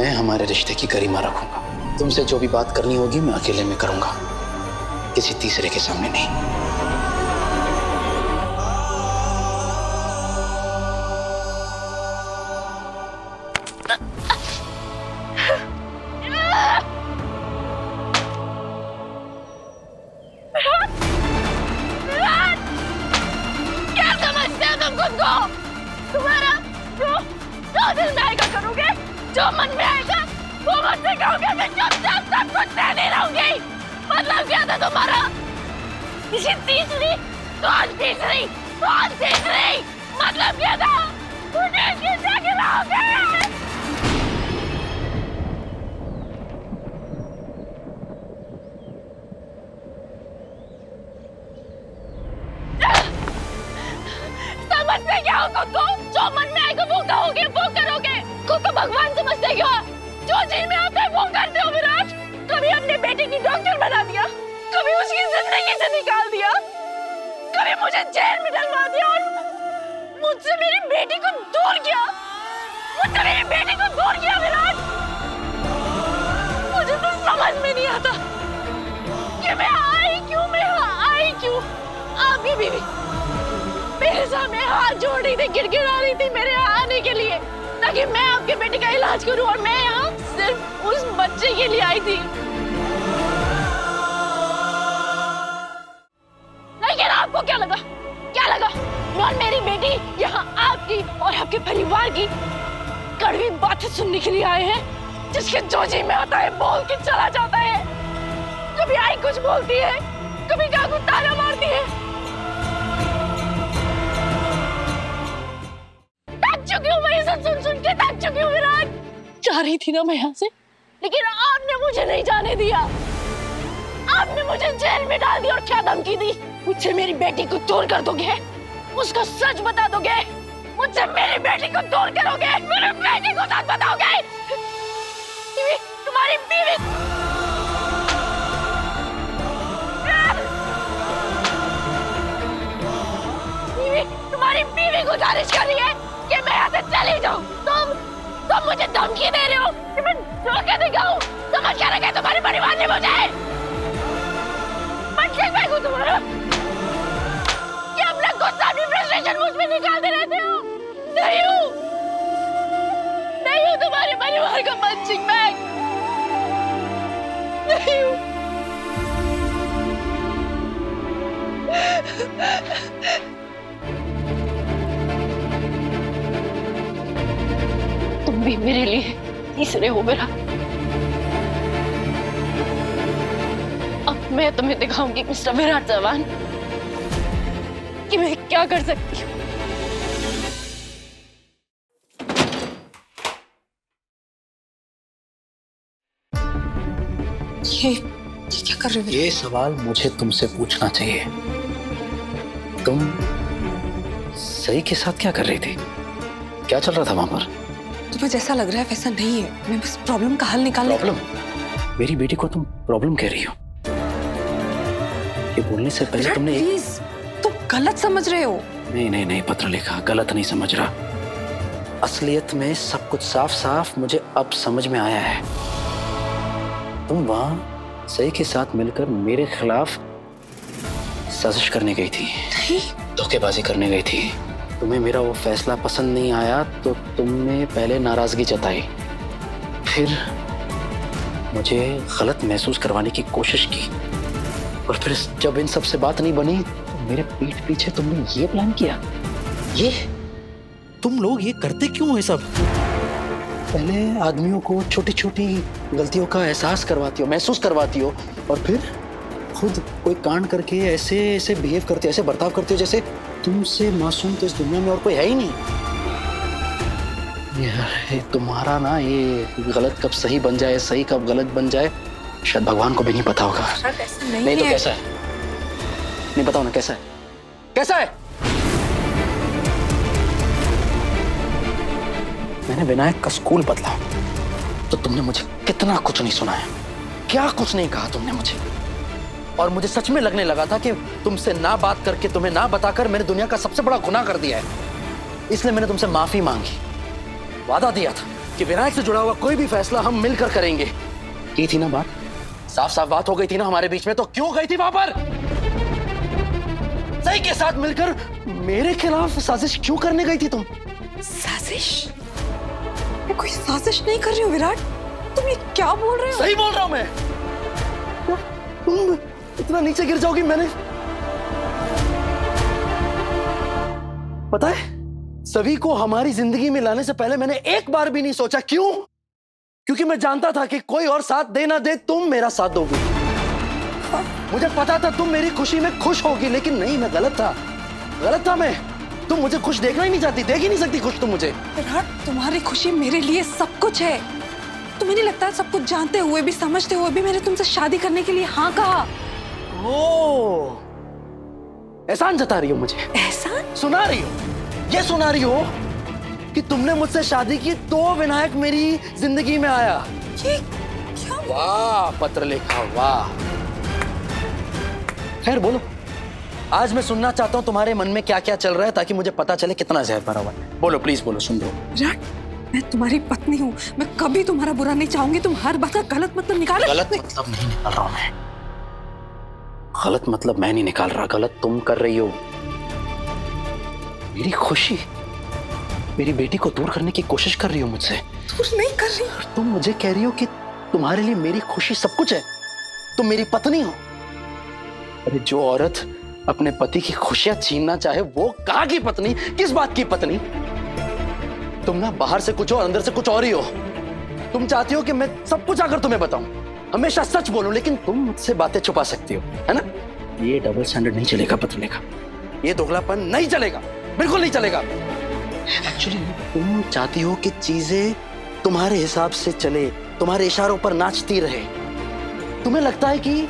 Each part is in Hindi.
मैं हमारे रिश्ते की गरिमा रखूंगा। तुमसे जो भी बात करनी होगी मैं अकेले में करूंगा, किसी तीसरे के सामने नहीं। जो मन में आएगा वो मुझसे कहोगे, मैं चुपचाप सब कुछ सहती रहूंगी। मतलब क्या था तुम्हारा? किसी तीसरी? कौन तीसरी? कौन तीसरी? मतलब क्या था? मुझे किससे गिराओगे? समझते क्या हो खुद को? जो मन में आएगा वो कहोगे, वो करोगे। खुद को भगवान समझते क्यों? जो जी में आता है वो करते हो विराट। कभी अपने बेटे की डॉक्टर बना दिया, कभी उसकी जिंदगी से निकाल दिया, कभी मुझे जेल में डलवा दिया और मुझसे मेरी बेटी को दूर किया। मुझसे मेरी बेटी को दूर किया विराट। मुझे तो समझ में नहीं आता कि मैं आई क्यों, मैं आई क्यों। आपकी बीवी मेरे सामने हाथ जोड़ रही थी, गिड़गिड़ा रही थी मेरे आने के लिए, ताकि मैं आपके बेटे का इलाज करूं, और मैं यहाँ सिर्फ उस बच्चे के लिए आई थी। लेकिन आपको क्या लगा? क्या लगा? और मेरी बेटी यहाँ आपकी और आपके परिवार की कड़वी बातें सुनने के लिए आए हैं, जिसके जो जी में आता है बोल के चला जाता है। कभी आई कुछ बोलती है, कभी काकू ताना मारती है। थक चुकी हूँ मैं, ये सब सुन सुन के थक चुकी हूँ विराट। जा रही थी ना मैं यहाँ से, लेकिन आपने मुझे नहीं जाने दिया। आपने मुझे जेल में डाल दिया और क्या धमकी दी? मुझसे मेरी बेटी को दूर कर दोगे, उसको सच बता दोगे, मुझसे मेरी बेटी को दूर करोगे, मेरी बेटी को सच बताओगे। तुम्हारी बीवी तुम्हारी बीवी गुजारिश कर रही है कि मैं यहाँ से चली जाऊँ। तुम मुझे धमकी दे रहे हो कि मैं धोखा दिखाऊं। समझ क्या रखा है तुम्हारे परिवार ने मुझे? तुम्हारा कि अपना गुस्सा अपनी फ्रस्ट्रेशन मुझ में निकालते रहते हो। नहीं हूँ तुम्हारे परिवार का पंचिंग बैग। नहीं हूँ। तुम भी मेरे लिए तीसरे हो मेरा। अब मैं तुम्हें दिखाऊंगी मिस्टर विराट चौहान कि मैं क्या कर सकती हूँ। ये क्या कर रहे हो? ये सवाल मुझे तुमसे पूछना चाहिए। तुम सही के साथ क्या कर रही थी? क्या चल रहा था वहां पर? तुम्हें जैसा लग रहा है वैसा नहीं है। मैं बस प्रॉब्लम का हल निकालने। प्रॉब्लम? मेरी बेटी को तुम प्रॉब्लम कह रही हो? ये बोलने से पहले तुमने प्लीज, तुम गलत समझ रहे हो। नहीं पत्रलेखा, गलत नहीं समझ रहा। असलियत में सब कुछ साफ साफ मुझे अब समझ में आया है। तुम वहां सही के साथ मिलकर मेरे खिलाफ साजिश करने गई थी। नहीं, धोखेबाजी करने गई थी। तुम्हें मेरा वो फैसला पसंद नहीं आया तो तुमने पहले नाराजगी जताई, फिर मुझे गलत महसूस करवाने की कोशिश की, और फिर जब इन सब से बात नहीं बनी तो मेरे पीठ पीछे तुमने ये प्लान किया। ये तुम लोग ये करते क्यों है सब? पहले आदमियों को छोटी छोटी गलतियों का एहसास करवाती हो, महसूस करवाती हो, और फिर खुद कोई कांड करके ऐसे बिहेव करते हो, ऐसे बर्ताव करते हो जैसे तुमसे मासूम तो इस दुनिया में और कोई है ही नहीं। यार तुम्हारा ना ये गलत कब सही बन जाए, सही कब गलत बन जाए, शायद भगवान को भी नहीं पता होगा। नहीं तो कैसा है? नहीं बताओ ना कैसा है? कैसा है? मैंने विनायक का स्कूल बदला तो तुमने मुझे कितना कुछ नहीं सुनाया, क्या कुछ नहीं कहा तुमने मुझे, और मुझे सच में लगने लगा था कि तुमसे ना बात करके, तुम्हें ना बताकर मैंने दुनिया का सबसे बड़ा गुनाह कर दिया है। इसलिए मैंने तुमसे माफी मांगी, वादा दिया था कि विनायक से जुड़ा हुआ कोई भी फैसला हम मिलकर करेंगे। की थी ना बात, साफ साफ बात हो गई थी ना हमारे बीच में, तो क्यों गई थी वहां पर? सही के साथ मिलकर मेरे खिलाफ साजिश क्यों करने गई थी तुम? साजिश? मैं कोई साजिश नहीं कर रही हूँ विराट, तुम ये क्या बोल रहे हो? सही बोल रहा हूं मैं। तुम इतना नीचे गिर जाओगी, मैंने पता है सभी को हमारी जिंदगी में लाने से पहले मैंने एक बार भी नहीं सोचा। क्यों? क्योंकि मैं जानता था कि कोई और साथ दे ना दे, तुम मेरा साथ दोगी। मुझे पता था तुम मेरी खुशी में खुश होगी, लेकिन नहीं, मैं गलत था मैं। तुम मुझे खुश देखना ही नहीं चाहती, देख ही नहीं सकती खुश तुम मुझे। विराट, तुम्हारी खुशी मेरे लिए सब कुछ है। तुम्हें नहीं लगता सब कुछ जानते हुए भी, समझते हुए भी मैंने तुमसे शादी करने के लिए हाँ कहा? ओ, एहसान जता रही हो मुझे? एहसान सुना रही हो, ये सुना रही हो कि तुमने मुझसे शादी की तो विनायक मेरी जिंदगी में आया। ये क्या? वाह पत्रलेखा, वाह। खैर बोलो, आज मैं सुनना चाहता हूँ तुम्हारे मन में क्या क्या चल रहा है, ताकि मुझे पता चले कितना जहर भरा हुआ है। बोलो प्लीज, बोलो, सुन लो। विराट, मैं तुम्हारी पत्नी हूँ, मैं कभी तुम्हारा बुरा नहीं चाहूंगी। तुम हर बात का गलत मतलब निकालो। गलत मतलब नहीं निकाल रहा हूं मैं, गलत मतलब मैं नहीं निकाल रहा, गलत तुम कर रही हो। मेरी खुशी, मेरी बेटी को दूर करने की कोशिश कर रही हो मुझसे। दूर नहीं कर रही। तुम मुझे कह रही हो कि तुम्हारे लिए मेरी खुशी सब कुछ है, तुम मेरी पत्नी हो। अरे जो औरत अपने पति की खुशियां छीनना चाहे वो कहाँ की पत्नी, किस बात की पत्नी? तुम ना बाहर से कुछ और अंदर से कुछ और ही हो। तुम चाहती हो कि मैं सब कुछ आकर तुम्हें बताऊं, हमेशा सच बोलूं, लेकिन तुम मुझसे बातें छुपा सकती हो, है ना? ये डबल स्टैंडर्ड नहीं चलेगा पत्रलेखा, ये दोगलापन नहीं चलेगा, बिल्कुल नहीं चलेगा। एक्चुअली तुम चाहती हो कि चीजें तुम्हारे हिसाब से चले, तुम्हारे इशारों पर नाचती रहे। तुम्हें लगता है कि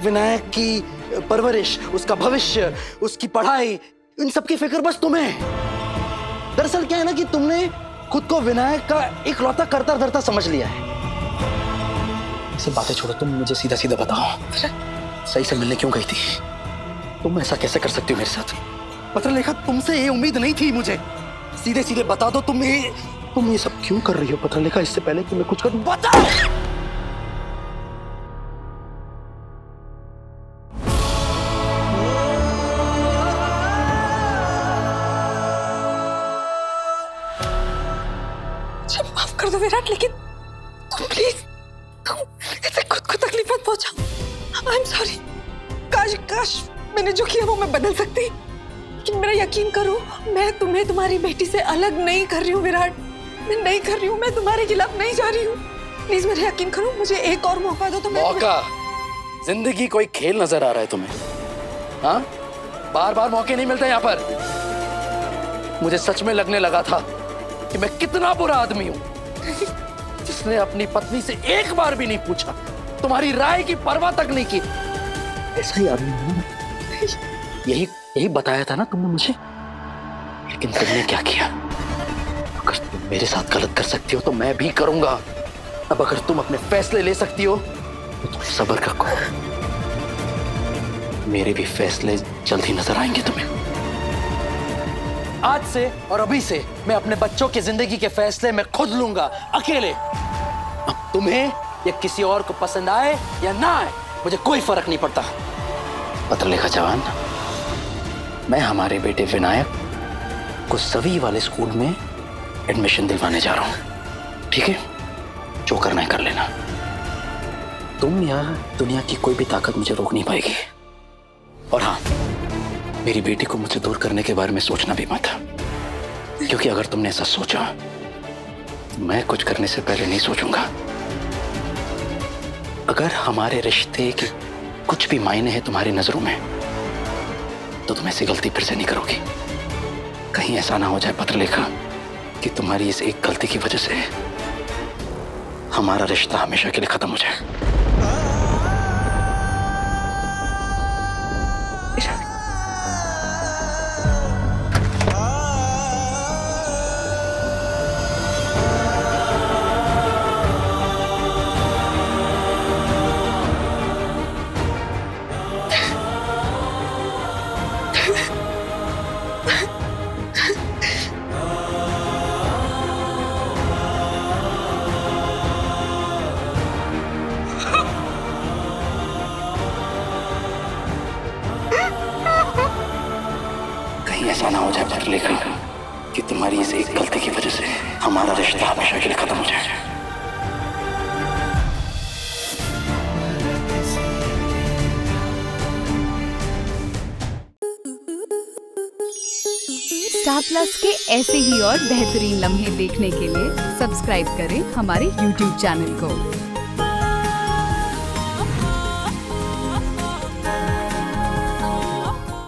विनायक की परवरिश, उसका भविष्य, उसकी पढ़ाई, इन सब की फिक्र बस तुम्हें है। दरअसल क्या है ना कि तुमने खुद को विनायक का इकलौता करता धरता समझ लिया है। सब बातें छोड़ो, तुम मुझे सीधा सीधा बताओ, सही से मिलने क्यों गई थी? तुम ऐसा कैसे कर सकती हो मेरे साथ? पत्रलेखा, तुमसे ये उम्मीद नहीं थी मुझे। सीधे सीधे बता दो, तुम ये सब क्यों कर रही हो पत्रलेखा? इससे पहले कि मैं कुछ करूं, बताओ। माफ कर दो विराट, लेकिन तुम प्लीज, तुम ऐसे खुद को तकलीफ मत पहुंचाओ। I am sorry. काश मैंने जो किया वो मैं बदल सकती, लेकिन मेरा यकीन करो, मैं तुम्हें तुम्हारी बेटी से अलग नहीं कर रही हूँ विराट, मैं नहीं कर रही हूँ, मैं तुम्हारे खिलाफ नहीं जा रही हूँ। प्लीज मेरा यकीन करो, मुझे एक और मौका दो। तो मौका? जिंदगी कोई खेल नजर आ रहा है तुम्हें? हाँ, बार बार मौके नहीं मिलते यहाँ पर। मुझे सच में लगने लगा था कि मैं कितना बुरा आदमी हूँ, जिसने अपनी पत्नी से एक बार भी नहीं पूछा, तुम्हारी राय की परवाह तक नहीं की। ऐसा ही आदमी हूँ, यही बताया था ना तुमने मुझे। लेकिन तुमने क्या किया? अगर तुम मेरे साथ गलत कर सकती हो तो मैं भी करूंगा। अब अगर तुम अपने फैसले ले सकती हो तो तुम सब्र रखो, मेरे भी फैसले जल्दी नजर आएंगे तुम्हें। आज से और अभी से मैं अपने बच्चों की जिंदगी के फैसले मैं खुद लूंगा, अकेले। अब तुम्हें या किसी और को पसंद आए या ना आए, मुझे कोई फर्क नहीं पड़ता। पत्रलेखा जवान, मैं हमारे बेटे विनायक को सभी वाले स्कूल में एडमिशन दिलवाने जा रहा हूं, ठीक है? जो करना है कर लेना। तुम या दुनिया की कोई भी ताकत मुझे रोक नहीं पाएगी। और हाँ, मेरी बेटी को मुझसे दूर करने के बारे में सोचना भी मत, क्योंकि अगर तुमने ऐसा सोचा तो मैं कुछ करने से पहले नहीं सोचूंगा। अगर हमारे रिश्ते के कुछ भी मायने हैं तुम्हारी नजरों में, तो तुम ऐसी गलती फिर से नहीं करोगी। कहीं ऐसा ना हो जाए पत्रलेखा कि तुम्हारी इस एक गलती की वजह से हमारा रिश्ता हमेशा के लिए खत्म हो जाए। ऐसा ना हो जाए पर लेकिन कि तुम्हारी इस एक गलती की वजह से हमारा रिश्ता हमेशा के लिए खत्म हो जाए। स्टार प्लस के ऐसे ही और बेहतरीन लम्हे देखने के लिए सब्सक्राइब करें हमारे YouTube चैनल को।